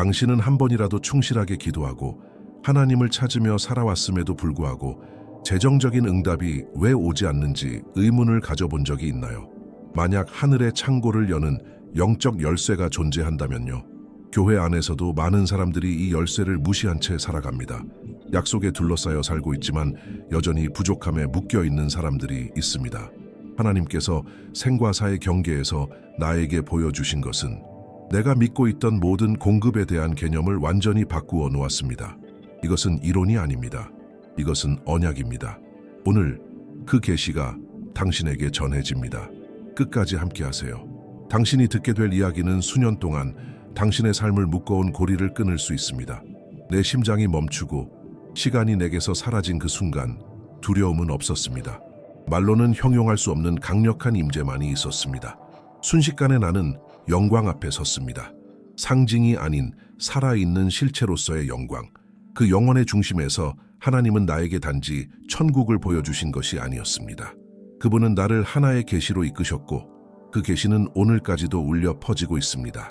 당신은 한 번이라도 충실하게 기도하고 하나님을 찾으며 살아왔음에도 불구하고 재정적인 응답이 왜 오지 않는지 의문을 가져본 적이 있나요? 만약 하늘의 창고를 여는 영적 열쇠가 존재한다면요. 교회 안에서도 많은 사람들이 이 열쇠를 무시한 채 살아갑니다. 약속에 둘러싸여 살고 있지만 여전히 부족함에 묶여있는 사람들이 있습니다. 하나님께서 생과 사의 경계에서 나에게 보여주신 것은 내가 믿고 있던 모든 공급에 대한 개념을 완전히 바꾸어 놓았습니다. 이것은 이론이 아닙니다. 이것은 언약입니다. 오늘 그 계시가 당신에게 전해집니다. 끝까지 함께하세요. 당신이 듣게 될 이야기는 수년 동안 당신의 삶을 묶어온 고리를 끊을 수 있습니다. 내 심장이 멈추고 시간이 내게서 사라진 그 순간 두려움은 없었습니다. 말로는 형용할 수 없는 강력한 임재만이 있었습니다. 순식간에 나는 영광 앞에 섰습니다. 상징이 아닌 살아있는 실체로서의 영광. 그 영혼의 중심에서 하나님은 나에게 단지 천국을 보여주신 것이 아니었습니다. 그분은 나를 하나의 계시로 이끄셨고 그 계시는 오늘까지도 울려 퍼지고 있습니다.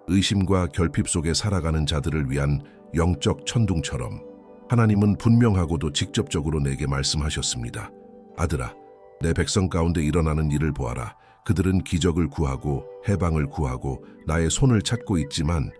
의심과 결핍 속에 살아가는 자들을 위한 영적 천둥처럼 하나님은 분명하고도 직접적으로 내게 말씀하셨습니다. 아들아, 내 백성 가운데 일어나는 일을 보아라. 그들은 기적을 구하고 해방을 구하고 나의 손을 찾고 있지만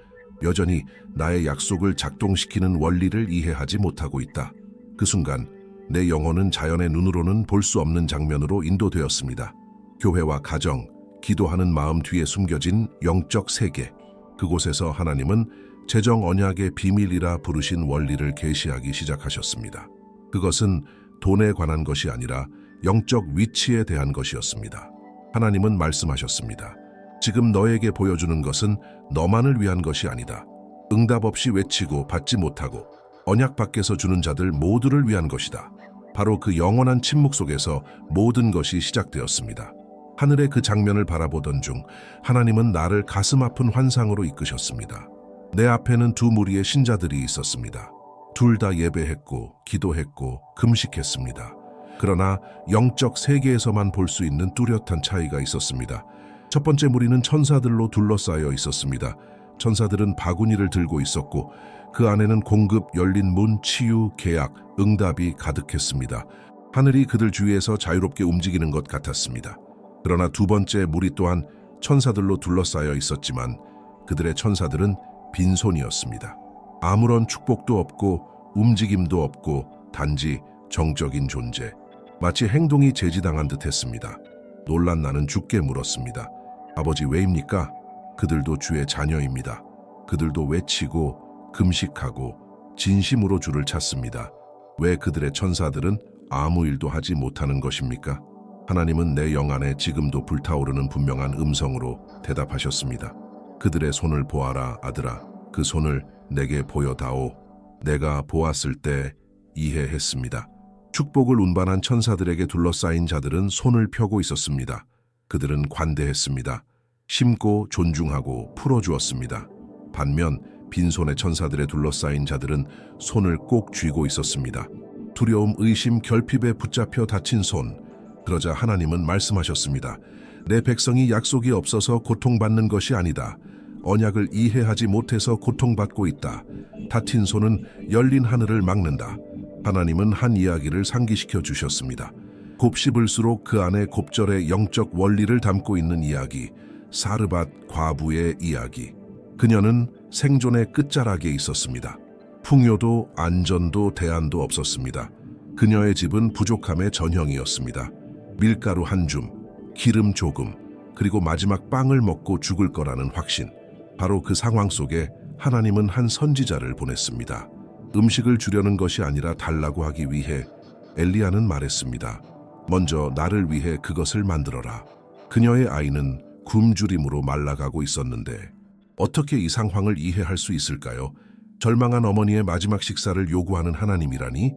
여전히 나의 약속을 작동시키는 원리를 이해하지 못하고 있다. 그 순간 내 영혼은 자연의 눈으로는 볼 수 없는 장면으로 인도되었습니다. 교회와 가정, 기도하는 마음 뒤에 숨겨진 영적 세계. 그곳에서 하나님은 재정 언약의 비밀이라 부르신 원리를 계시하기 시작하셨습니다. 그것은 돈에 관한 것이 아니라 영적 위치에 대한 것이었습니다. 하나님은 말씀하셨습니다. 지금 너에게 보여주는 것은 너만을 위한 것이 아니다. 응답 없이 외치고 받지 못하고 언약 밖에서 주는 자들 모두를 위한 것이다. 바로 그 영원한 침묵 속에서 모든 것이 시작되었습니다. 하늘의 그 장면을 바라보던 중 하나님은 나를 가슴 아픈 환상으로 이끄셨습니다. 내 앞에는 두 무리의 신자들이 있었습니다. 둘 다 예배했고 기도했고 금식했습니다. 그러나 영적 세계에서만 볼 수 있는 뚜렷한 차이가 있었습니다. 첫 번째 무리는 천사들로 둘러싸여 있었습니다. 천사들은 바구니를 들고 있었고 그 안에는 공급, 열린 문, 치유, 계약, 응답이 가득했습니다. 하늘이 그들 주위에서 자유롭게 움직이는 것 같았습니다. 그러나 두 번째 무리 또한 천사들로 둘러싸여 있었지만 그들의 천사들은 빈손이었습니다. 아무런 축복도 없고 움직임도 없고 단지 정적인 존재. 마치 행동이 제지당한 듯 했습니다. 놀란 나는 주께 물었습니다. 아버지, 왜입니까? 그들도 주의 자녀입니다. 그들도 외치고 금식하고 진심으로 주를 찾습니다. 왜 그들의 천사들은 아무 일도 하지 못하는 것입니까? 하나님은 내 영 안에 지금도 불타오르는 분명한 음성으로 대답하셨습니다. 그들의 손을 보아라, 아들아. 그 손을 내게 보여다오. 내가 보았을 때 이해했습니다. 축복을 운반한 천사들에게 둘러싸인 자들은 손을 펴고 있었습니다. 그들은 관대했습니다. 심고 존중하고 풀어주었습니다. 반면 빈손의 천사들에 둘러싸인 자들은 손을 꼭 쥐고 있었습니다. 두려움, 의심, 결핍에 붙잡혀 다친 손. 그러자 하나님은 말씀하셨습니다. 내 백성이 약속이 없어서 고통받는 것이 아니다. 언약을 이해하지 못해서 고통받고 있다. 다친 손은 열린 하늘을 막는다. 하나님은 한 이야기를 상기시켜 주셨습니다. 곱씹을수록 그 안에 곱절의 영적 원리를 담고 있는 이야기, 사르밧 과부의 이야기. 그녀는 생존의 끝자락에 있었습니다. 풍요도 안전도 대안도 없었습니다. 그녀의 집은 부족함의 전형이었습니다. 밀가루 한 줌, 기름 조금, 그리고 마지막 빵을 먹고 죽을 거라는 확신. 바로 그 상황 속에 하나님은 한 선지자를 보냈습니다. 음식을 주려는 것이 아니라 달라고 하기 위해 엘리야는 말했습니다. 먼저 나를 위해 그것을 만들어라. 그녀의 아이는 굶주림으로 말라가고 있었는데 어떻게 이 상황을 이해할 수 있을까요? 절망한 어머니의 마지막 식사를 요구하는 하나님이라니?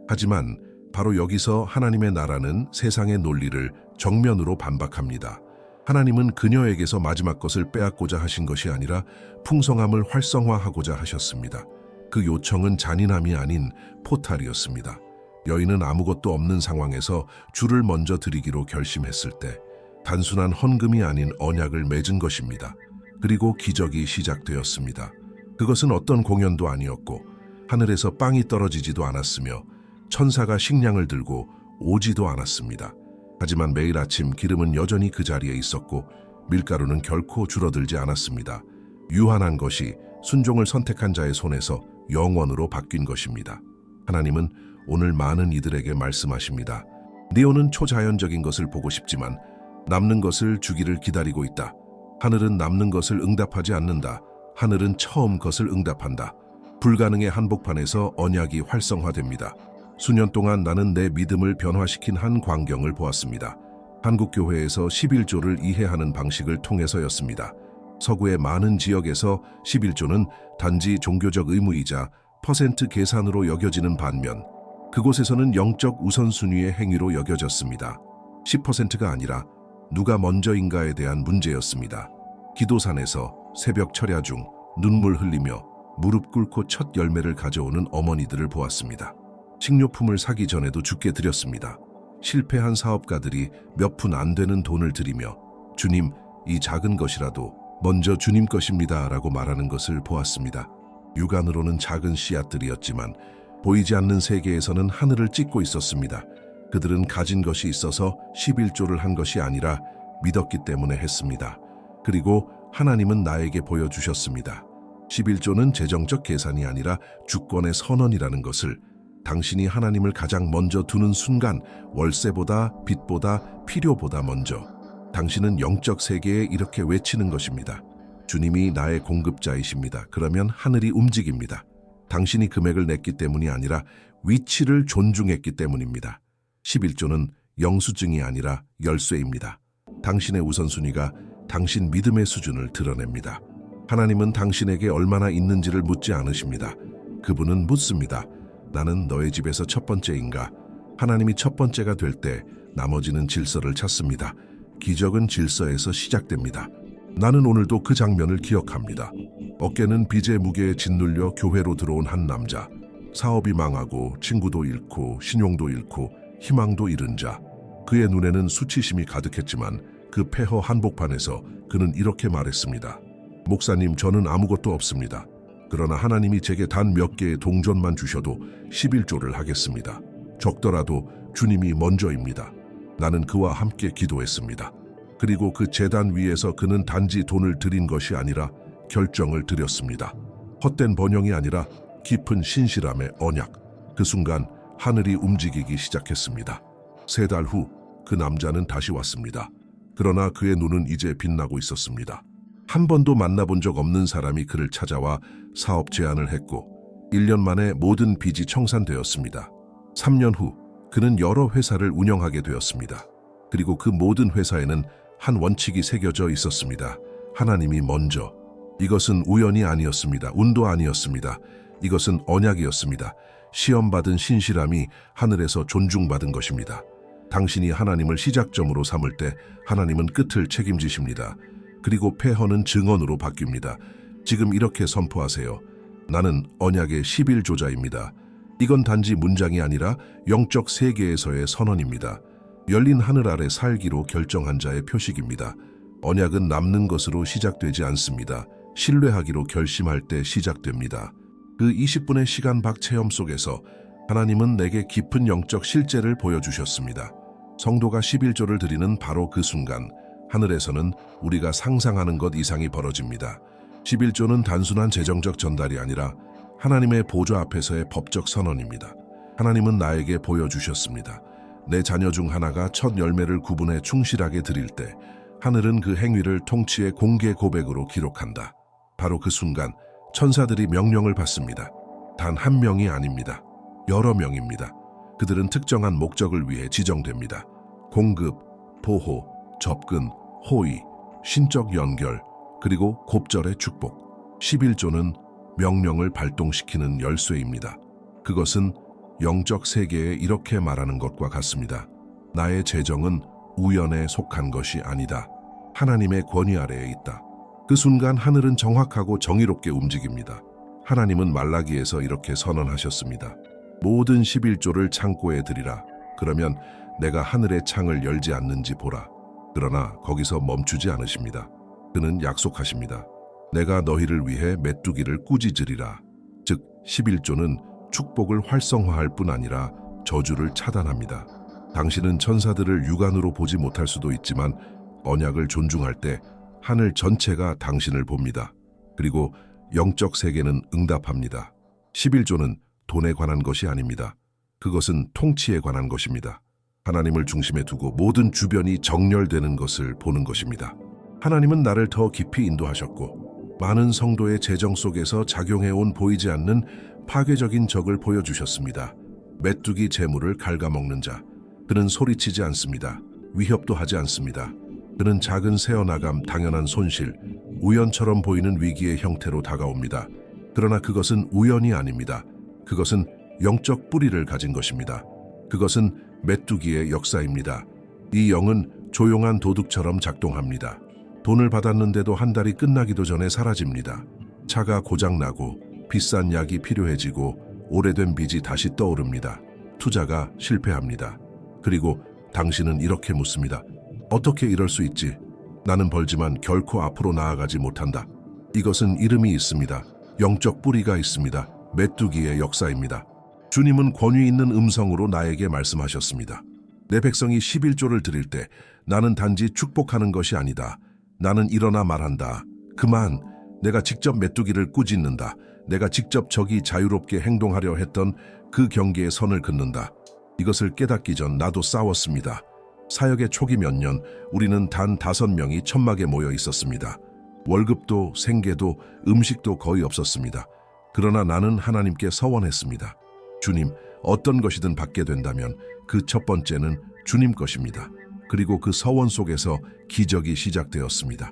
하지만 바로 여기서 하나님의 나라는 세상의 논리를 정면으로 반박합니다. 하나님은 그녀에게서 마지막 것을 빼앗고자 하신 것이 아니라 풍성함을 활성화하고자 하셨습니다. 그 요청은 잔인함이 아닌 포탈이었습니다. 여인은 아무것도 없는 상황에서 주를 먼저 드리기로 결심했을 때 단순한 헌금이 아닌 언약을 맺은 것입니다. 그리고 기적이 시작되었습니다. 그것은 어떤 공연도 아니었고 하늘에서 빵이 떨어지지도 않았으며 천사가 식량을 들고 오지도 않았습니다. 하지만 매일 아침 기름은 여전히 그 자리에 있었고 밀가루는 결코 줄어들지 않았습니다. 유한한 것이 순종을 선택한 자의 손에서 영원으로 바뀐 것입니다. 하나님은 오늘 많은 이들에게 말씀하십니다. 네오는 초자연적인 것을 보고 싶지만 남는 것을 주기를 기다리고 있다. 하늘은 남는 것을 응답하지 않는다. 하늘은 처음 것을 응답한다. 불가능의 한복판에서 언약이 활성화됩니다. 수년 동안 나는 내 믿음을 변화시킨 한 광경을 보았습니다. 한국교회에서 11조를 이해하는 방식을 통해서였습니다. 서구의 많은 지역에서 11조는 단지 종교적 의무이자 퍼센트 계산으로 여겨지는 반면 그곳에서는 영적 우선순위의 행위로 여겨졌습니다. 10%가 아니라 누가 먼저인가에 대한 문제였습니다. 기도산에서 새벽 철야 중 눈물 흘리며 무릎 꿇고 첫 열매를 가져오는 어머니들을 보았습니다. 식료품을 사기 전에도 주께 드렸습니다. 실패한 사업가들이 몇 푼 안 되는 돈을 들이며 주님, 이 작은 것이라도 먼저 주님 것입니다 라고 말하는 것을 보았습니다. 육안으로는 작은 씨앗들이었지만 보이지 않는 세계에서는 하늘을 찢고 있었습니다. 그들은 가진 것이 있어서 11조를 한 것이 아니라 믿었기 때문에 했습니다. 그리고 하나님은 나에게 보여주셨습니다. 11조는 재정적 계산이 아니라 주권의 선언이라는 것을, 당신이 하나님을 가장 먼저 두는 순간 월세보다 빚보다 필요보다 먼저 당신은 영적 세계에 이렇게 외치는 것입니다. 주님이 나의 공급자이십니다. 그러면 하늘이 움직입니다. 당신이 금액을 냈기 때문이 아니라 위치를 존중했기 때문입니다. 11조는 영수증이 아니라 열쇠입니다. 당신의 우선순위가 당신 믿음의 수준을 드러냅니다. 하나님은 당신에게 얼마나 있는지를 묻지 않으십니다. 그분은 묻습니다. 나는 너의 집에서 첫 번째인가? 하나님이 첫 번째가 될 때 나머지는 질서를 찾습니다. 기적은 질서에서 시작됩니다. 나는 오늘도 그 장면을 기억합니다. 어깨는 빚의 무게에 짓눌려 교회로 들어온 한 남자. 사업이 망하고 친구도 잃고 신용도 잃고 희망도 잃은 자. 그의 눈에는 수치심이 가득했지만 그 폐허 한복판에서 그는 이렇게 말했습니다. 목사님, 저는 아무것도 없습니다. 그러나 하나님이 제게 단 몇 개의 동전만 주셔도 11조를 하겠습니다. 적더라도 주님이 먼저입니다. 나는 그와 함께 기도했습니다. 그리고 그 제단 위에서 그는 단지 돈을 드린 것이 아니라 결정을 드렸습니다. 헛된 번영이 아니라 깊은 신실함의 언약. 그 순간 하늘이 움직이기 시작했습니다. 3달 후 그 남자는 다시 왔습니다. 그러나 그의 눈은 이제 빛나고 있었습니다. 한 번도 만나본 적 없는 사람이 그를 찾아와 사업 제안을 했고 1년 만에 모든 빚이 청산되었습니다. 3년 후 그는 여러 회사를 운영하게 되었습니다. 그리고 그 모든 회사에는 한 원칙이 새겨져 있었습니다. 하나님이 먼저. 이것은 우연이 아니었습니다. 운도 아니었습니다. 이것은 언약이었습니다. 시험받은 신실함이 하늘에서 존중받은 것입니다. 당신이 하나님을 시작점으로 삼을 때 하나님은 끝을 책임지십니다. 그리고 폐허는 증언으로 바뀝니다. 지금 이렇게 선포하세요. 나는 언약의 11조자입니다. 이건 단지 문장이 아니라 영적 세계에서의 선언입니다. 열린 하늘 아래 살기로 결정한 자의 표식입니다. 언약은 남는 것으로 시작되지 않습니다. 신뢰하기로 결심할 때 시작됩니다. 그 20분의 시간 박 체험 속에서 하나님은 내게 깊은 영적 실제를 보여주셨습니다. 성도가 11조를 드리는 바로 그 순간 하늘에서는 우리가 상상하는 것 이상이 벌어집니다. 11조는 단순한 재정적 전달이 아니라 하나님의 보좌 앞에서의 법적 선언입니다. 하나님은 나에게 보여주셨습니다. 내 자녀 중 하나가 첫 열매를 구분해 충실하게 드릴 때 하늘은 그 행위를 통치의 공개 고백으로 기록한다. 바로 그 순간 천사들이 명령을 받습니다. 단 한 명이 아닙니다. 여러 명입니다. 그들은 특정한 목적을 위해 지정됩니다. 공급, 보호, 접근, 호의, 신적 연결, 그리고 곱절의 축복. 11조는 명령을 발동시키는 열쇠입니다. 그것은 영적 세계에 이렇게 말하는 것과 같습니다. 나의 재정은 우연에 속한 것이 아니다. 하나님의 권위 아래에 있다. 그 순간 하늘은 정확하고 정의롭게 움직입니다. 하나님은 말라기에서 이렇게 선언하셨습니다. 모든 11조를 창고에 드리라. 그러면 내가 하늘의 창을 열지 않는지 보라. 그러나 거기서 멈추지 않으십니다. 그는 약속하십니다. 내가 너희를 위해 메뚜기를 꾸짖으리라. 즉 11조는 축복을 활성화할 뿐 아니라 저주를 차단합니다. 당신은 천사들을 육안으로 보지 못할 수도 있지만 언약을 존중할 때 하늘 전체가 당신을 봅니다. 그리고 영적 세계는 응답합니다. 11조는 돈에 관한 것이 아닙니다. 그것은 통치에 관한 것입니다. 하나님을 중심에 두고 모든 주변이 정렬되는 것을 보는 것입니다. 하나님은 나를 더 깊이 인도하셨고 많은 성도의 재정 속에서 작용해온 보이지 않는 파괴적인 적을 보여주셨습니다. 메뚜기 재물을 갉아먹는 자. 그는 소리치지 않습니다. 위협도 하지 않습니다. 그는 작은 새어나감, 당연한 손실, 우연처럼 보이는 위기의 형태로 다가옵니다. 그러나 그것은 우연이 아닙니다. 그것은 영적 뿌리를 가진 것입니다. 그것은 메뚜기의 역사입니다. 이 영은 조용한 도둑처럼 작동합니다. 돈을 받았는데도 한 달이 끝나기도 전에 사라집니다. 차가 고장나고 비싼 약이 필요해지고 오래된 빚이 다시 떠오릅니다. 투자가 실패합니다. 그리고 당신은 이렇게 묻습니다. 어떻게 이럴 수 있지? 나는 벌지만 결코 앞으로 나아가지 못한다. 이것은 이름이 있습니다. 영적 뿌리가 있습니다. 메뚜기의 역사입니다. 주님은 권위 있는 음성으로 나에게 말씀하셨습니다. 내 백성이 11조를 드릴 때 나는 단지 축복하는 것이 아니다. 나는 일어나 말한다. 그만, 내가 직접 메뚜기를 꾸짖는다. 내가 직접 적이 자유롭게 행동하려 했던 그 경계의 선을 긋는다. 이것을 깨닫기 전 나도 싸웠습니다. 사역의 초기 몇 년 우리는 단 5명이 천막에 모여 있었습니다. 월급도 생계도 음식도 거의 없었습니다. 그러나 나는 하나님께 서원했습니다. 주님, 어떤 것이든 받게 된다면 그 첫 번째는 주님 것입니다. 그리고 그 서원 속에서 기적이 시작되었습니다.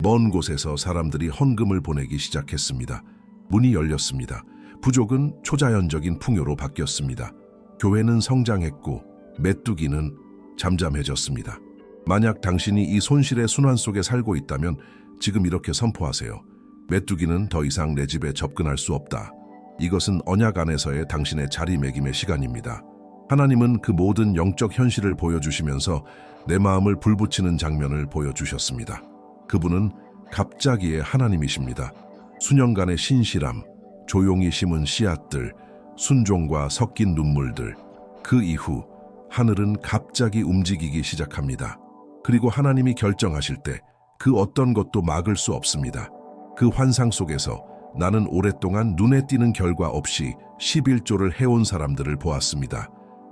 먼 곳에서 사람들이 헌금을 보내기 시작했습니다. 문이 열렸습니다. 부족은 초자연적인 풍요로 바뀌었습니다. 교회는 성장했고 메뚜기는 잠잠해졌습니다. 만약 당신이 이 손실의 순환 속에 살고 있다면 지금 이렇게 선포하세요. 메뚜기는 더 이상 내 집에 접근할 수 없다. 이것은 언약 안에서의 당신의 자리매김의 시간입니다. 하나님은 그 모든 영적 현실을 보여주시면서 내 마음을 불붙이는 장면을 보여주셨습니다. 그분은 갑자기의 하나님이십니다. 수년간의 신실함, 조용히 심은 씨앗들, 순종과 섞인 눈물들. 그 이후 하늘은 갑자기 움직이기 시작합니다. 그리고 하나님이 결정하실 때 그 어떤 것도 막을 수 없습니다. 그 환상 속에서 나는 오랫동안 눈에 띄는 결과 없이 11조를 해온 사람들을 보았습니다.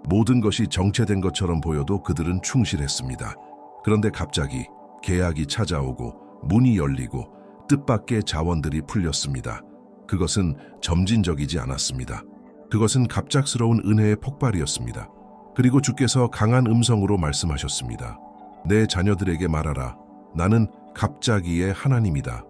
모든 것이 정체된 것처럼 보여도 그들은 충실했습니다. 그런데 갑자기 계약이 찾아오고 문이 열리고 뜻밖의 자원들이 풀렸습니다. 그것은 점진적이지 않았습니다. 그것은 갑작스러운 은혜의 폭발이었습니다. 그리고 주께서 강한 음성으로 말씀하셨습니다. 내 자녀들에게 말하라. 나는 갑자기의 하나님이다.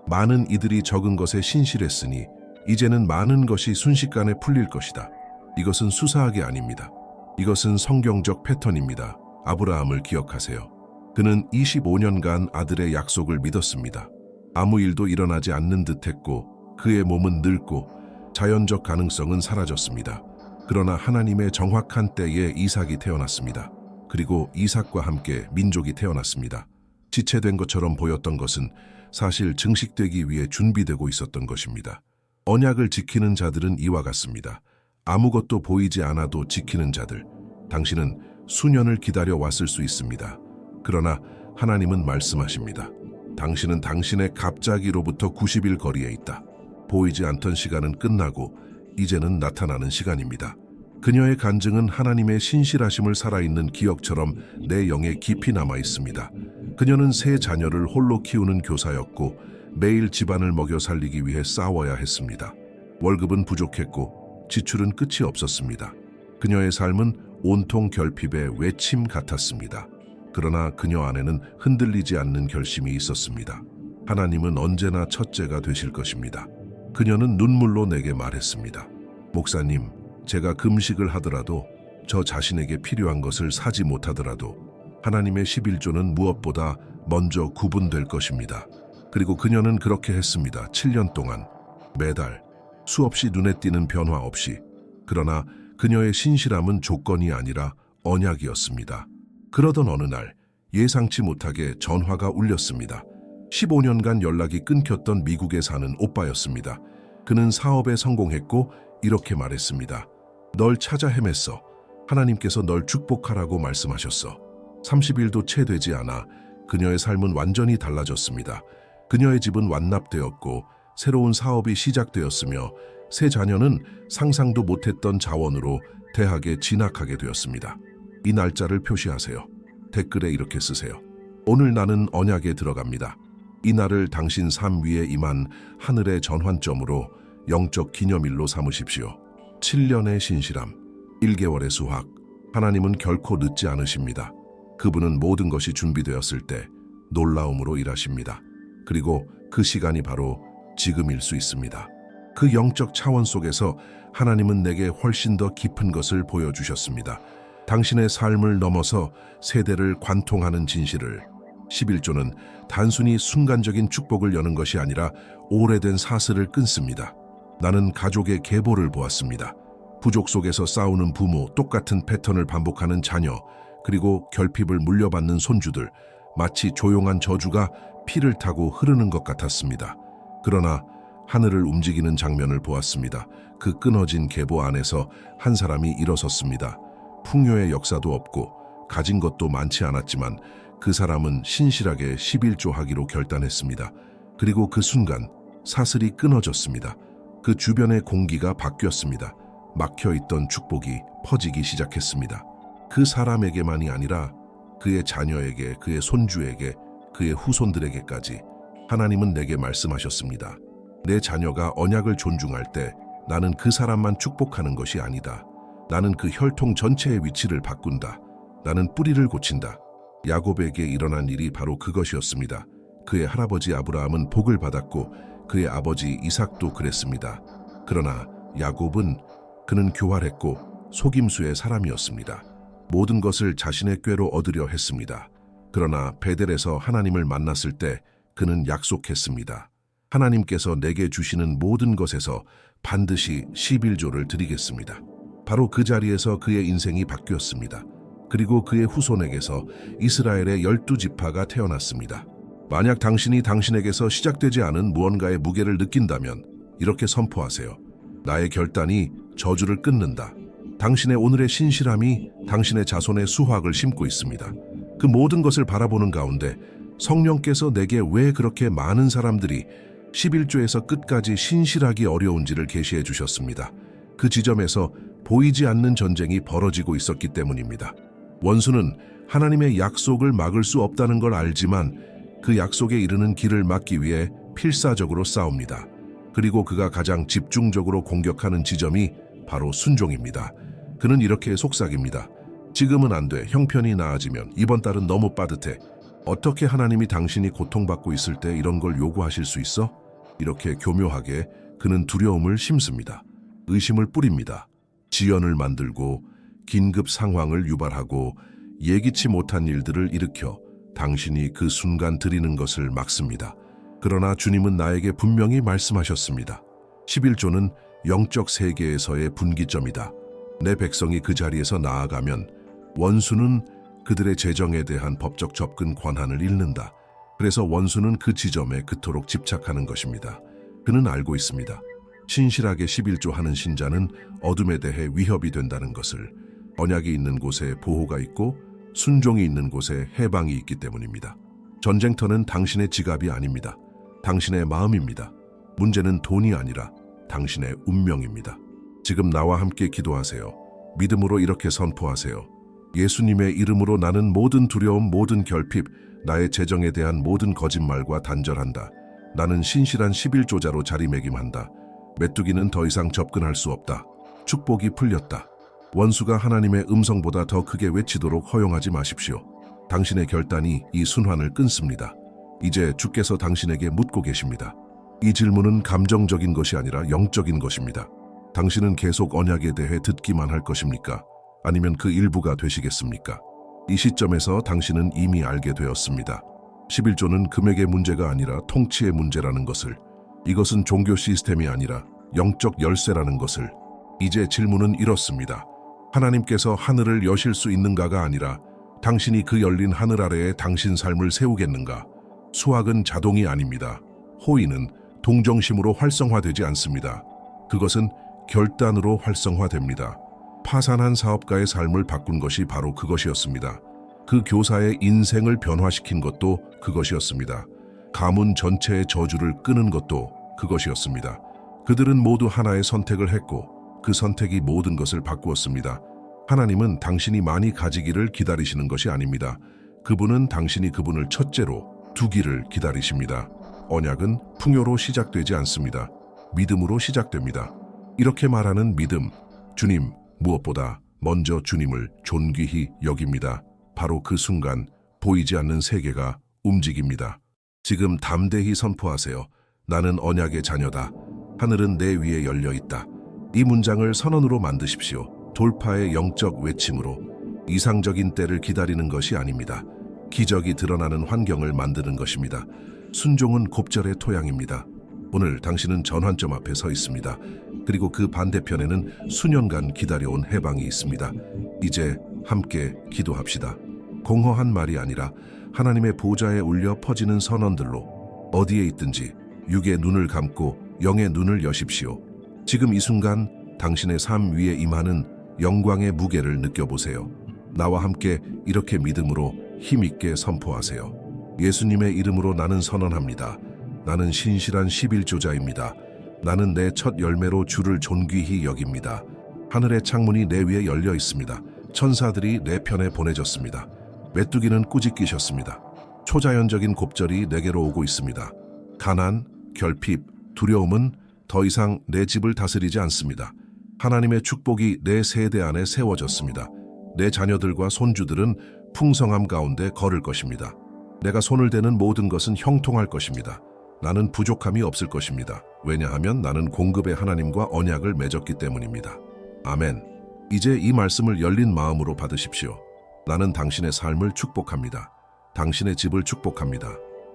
많은 이들이 적은 것에 신실했으니 이제는 많은 것이 순식간에 풀릴 것이다. 이것은 수사학이 아닙니다. 이것은 성경적 패턴입니다. 아브라함을 기억하세요. 그는 25년간 아들의 약속을 믿었습니다. 아무 일도 일어나지 않는 듯했고 그의 몸은 늙고 자연적 가능성은 사라졌습니다. 그러나 하나님의 정확한 때에 이삭이 태어났습니다. 그리고 이삭과 함께 민족이 태어났습니다. 지체된 것처럼 보였던 것은 사실 증식되기 위해 준비되고 있었던 것입니다. 언약을 지키는 자들은 이와 같습니다. 아무것도 보이지 않아도 지키는 자들. 당신은 수년을 기다려 왔을 수 있습니다. 그러나 하나님은 말씀하십니다. 당신은 당신의 갑자기로부터 90일 거리에 있다. 보이지 않던 시간은 끝나고 이제는 나타나는 시간입니다. 그녀의 간증은 하나님의 신실하심을 살아있는 기억처럼 내 영에 깊이 남아 있습니다. 그녀는 세 자녀를 홀로 키우는 교사였고 매일 집안을 먹여 살리기 위해 싸워야 했습니다. 월급은 부족했고 지출은 끝이 없었습니다. 그녀의 삶은 온통 결핍의 외침 같았습니다. 그러나 그녀 안에는 흔들리지 않는 결심이 있었습니다. 하나님은 언제나 첫째가 되실 것입니다. 그녀는 눈물로 내게 말했습니다. 목사님, 제가 금식을 하더라도 저 자신에게 필요한 것을 사지 못하더라도 하나님의 11조는 무엇보다 먼저 구분될 것입니다. 그리고 그녀는 그렇게 했습니다. 7년 동안 매달 수없이 눈에 띄는 변화 없이. 그러나 그녀의 신실함은 조건이 아니라 언약이었습니다. 그러던 어느 날 예상치 못하게 전화가 울렸습니다. 15년간 연락이 끊겼던 미국에 사는 오빠였습니다. 그는 사업에 성공했고 이렇게 말했습니다. 널 찾아 헤맸어. 하나님께서 널 축복하라고 말씀하셨어. 30일도 채 되지 않아 그녀의 삶은 완전히 달라졌습니다. 그녀의 집은 완납되었고 새로운 사업이 시작되었으며 세 자녀는 상상도 못했던 자원으로 대학에 진학하게 되었습니다. 이 날짜를 표시하세요. 댓글에 이렇게 쓰세요. 오늘 나는 언약에 들어갑니다. 이 날을 당신 삶 위에 임한 하늘의 전환점으로 영적 기념일로 삼으십시오. 7년의 신실함, 1개월의 수확. 하나님은 결코 늦지 않으십니다. 그분은 모든 것이 준비되었을 때 놀라움으로 일하십니다. 그리고 그 시간이 바로 지금일 수 있습니다. 그 영적 차원 속에서 하나님은 내게 훨씬 더 깊은 것을 보여주셨습니다. 당신의 삶을 넘어서 세대를 관통하는 진실을. 11조는 단순히 순간적인 축복을 여는 것이 아니라 오래된 사슬을 끊습니다. 나는 가족의 계보를 보았습니다. 부족 속에서 싸우는 부모, 똑같은 패턴을 반복하는 자녀, 그리고 결핍을 물려받는 손주들, 마치 조용한 저주가 피를 타고 흐르는 것 같았습니다. 그러나 하늘을 움직이는 장면을 보았습니다. 그 끊어진 계보 안에서 한 사람이 일어섰습니다. 풍요의 역사도 없고 가진 것도 많지 않았지만 그 사람은 신실하게 11조 하기로 결단했습니다. 그리고 그 순간 사슬이 끊어졌습니다. 그 주변의 공기가 바뀌었습니다. 막혀있던 축복이 퍼지기 시작했습니다. 그 사람에게만이 아니라 그의 자녀에게, 그의 손주에게, 그의 후손들에게까지 하나님은 내게 말씀하셨습니다. 내 자녀가 언약을 존중할 때 나는 그 사람만 축복하는 것이 아니다. 나는 그 혈통 전체의 위치를 바꾼다. 나는 뿌리를 고친다. 야곱에게 일어난 일이 바로 그것이었습니다. 그의 할아버지 아브라함은 복을 받았고 그의 아버지 이삭도 그랬습니다. 그러나 야곱은 그는 교활했고 속임수의 사람이었습니다. 모든 것을 자신의 꾀로 얻으려 했습니다. 그러나 베델에서 하나님을 만났을 때 그는 약속했습니다. 하나님께서 내게 주시는 모든 것에서 반드시 11조를 드리겠습니다. 바로 그 자리에서 그의 인생이 바뀌었습니다. 그리고 그의 후손에게서 이스라엘의 12지파가 태어났습니다. 만약 당신이 당신에게서 시작되지 않은 무언가의 무게를 느낀다면 이렇게 선포하세요. 나의 결단이 저주를 끊는다. 당신의 오늘의 신실함이 당신의 자손의 수확을 심고 있습니다. 그 모든 것을 바라보는 가운데 성령께서 내게 왜 그렇게 많은 사람들이 11조에서 끝까지 신실하기 어려운지를 계시해 주셨습니다. 그 지점에서 보이지 않는 전쟁이 벌어지고 있었기 때문입니다. 원수는 하나님의 약속을 막을 수 없다는 걸 알지만 그 약속에 이르는 길을 막기 위해 필사적으로 싸웁니다. 그리고 그가 가장 집중적으로 공격하는 지점이 바로 순종입니다. 그는 이렇게 속삭입니다. 지금은 안 돼. 형편이 나아지면. 이번 달은 너무 빠듯해. 어떻게 하나님이 당신이 고통받고 있을 때 이런 걸 요구하실 수 있어? 이렇게 교묘하게 그는 두려움을 심습니다. 의심을 뿌립니다. 지연을 만들고 긴급 상황을 유발하고 예기치 못한 일들을 일으켜 당신이 그 순간 드리는 것을 막습니다. 그러나 주님은 나에게 분명히 말씀하셨습니다. 11조는 영적 세계에서의 분기점이다. 내 백성이 그 자리에서 나아가면 원수는 그들의 재정에 대한 법적 접근 권한을 잃는다. 그래서 원수는 그 지점에 그토록 집착하는 것입니다. 그는 알고 있습니다. 신실하게 11조 하는 신자는 어둠에 대해 위협이 된다는 것을. 언약이 있는 곳에 보호가 있고 순종이 있는 곳에 해방이 있기 때문입니다. 전쟁터는 당신의 지갑이 아닙니다. 당신의 마음입니다. 문제는 돈이 아니라 당신의 운명입니다. 지금 나와 함께 기도하세요. 믿음으로 이렇게 선포하세요. 예수님의 이름으로 나는 모든 두려움, 모든 결핍, 나의 재정에 대한 모든 거짓말과 단절한다. 나는 신실한 11조자로 자리매김한다. 메뚜기는 더 이상 접근할 수 없다. 축복이 풀렸다. 원수가 하나님의 음성보다 더 크게 외치도록 허용하지 마십시오. 당신의 결단이 이 순환을 끊습니다. 이제 주께서 당신에게 묻고 계십니다. 이 질문은 감정적인 것이 아니라 영적인 것입니다. 당신은 계속 언약에 대해 듣기만 할 것입니까? 아니면 그 일부가 되시겠습니까? 이 시점에서 당신은 이미 알게 되었습니다. 11조는 금액의 문제가 아니라 통치의 문제라는 것을, 이것은 종교 시스템이 아니라 영적 열쇠라는 것을. 이제 질문은 이렇습니다. 하나님께서 하늘을 여실 수 있는가가 아니라 당신이 그 열린 하늘 아래에 당신 삶을 세우겠는가? 수학은 자동이 아닙니다. 호의는 동정심으로 활성화되지 않습니다. 그것은 결단으로 활성화됩니다. 파산한 사업가의 삶을 바꾼 것이 바로 그것이었습니다. 그 교사의 인생을 변화시킨 것도 그것이었습니다. 가문 전체의 저주를 끄는 것도 그것이었습니다. 그들은 모두 하나의 선택을 했고 그 선택이 모든 것을 바꾸었습니다. 하나님은 당신이 많이 가지기를 기다리시는 것이 아닙니다. 그분은 당신이 그분을 첫째로 두기를 기다리십니다. 언약은 풍요로 시작되지 않습니다. 믿음으로 시작됩니다. 이렇게 말하는 믿음, 주님, 무엇보다 먼저 주님을 존귀히 여깁니다. 바로 그 순간 보이지 않는 세계가 움직입니다. 지금 담대히 선포하세요. 나는 언약의 자녀다. 하늘은 내 위에 열려 있다. 이 문장을 선언으로 만드십시오. 돌파의 영적 외침으로. 이상적인 때를 기다리는 것이 아닙니다. 기적이 드러나는 환경을 만드는 것입니다. 순종은 곱절의 토양입니다. 오늘 당신은 전환점 앞에 서 있습니다. 그리고 그 반대편에는 수년간 기다려온 해방이 있습니다. 이제 함께 기도합시다. 공허한 말이 아니라 하나님의 보좌에 울려 퍼지는 선언들로 어디에 있든지 육의 눈을 감고 영의 눈을 여십시오. 지금 이 순간 당신의 삶 위에 임하는 영광의 무게를 느껴보세요. 나와 함께 이렇게 믿음으로 힘있게 선포하세요. 예수님의 이름으로 나는 선언합니다. 나는 신실한 11조자입니다. 나는 내 첫 열매로 주를 존귀히 여깁니다. 하늘의 창문이 내 위에 열려 있습니다. 천사들이 내 편에 보내졌습니다. 메뚜기는 꾸짖기셨습니다. 초자연적인 곱절이 내게로 오고 있습니다. 가난, 결핍, 두려움은 더 이상 내 집을 다스리지 않습니다. 하나님의 축복이 내 세대 안에 세워졌습니다. 내 자녀들과 손주들은 풍성함 가운데 걸을 것입니다. 내가 손을 대는 모든 것은 형통할 것입니다. 나는 부족함이 없을 것입니다. 왜냐하면 나는 공급의 하나님과 언약을 맺었기 때문입니다. 아멘. 이제 이 말씀을 열린 마음으로 받으십시오. 나는 당신의 삶을 축복합니다. 당신의 집을 축복합니다.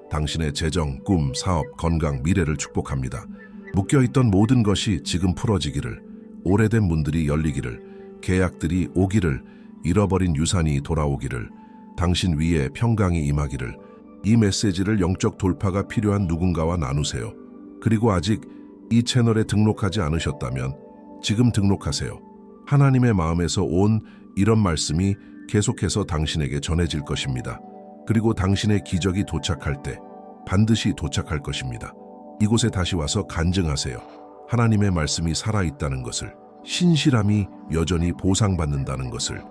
당신의 재정, 꿈, 사업, 건강, 미래를 축복합니다. 묶여있던 모든 것이 지금 풀어지기를, 오래된 문들이 열리기를, 계약들이 오기를, 잃어버린 유산이 돌아오기를, 당신 위에 평강이 임하기를. 이 메시지를 영적 돌파가 필요한 누군가와 나누세요. 그리고 아직 이 채널에 등록하지 않으셨다면 지금 등록하세요. 하나님의 마음에서 온 이런 말씀이 계속해서 당신에게 전해질 것입니다. 그리고 당신의 기적이 도착할 때 반드시 도착할 것입니다. 이곳에 다시 와서 간증하세요. 하나님의 말씀이 살아있다는 것을, 신실함이 여전히 보상받는다는 것을.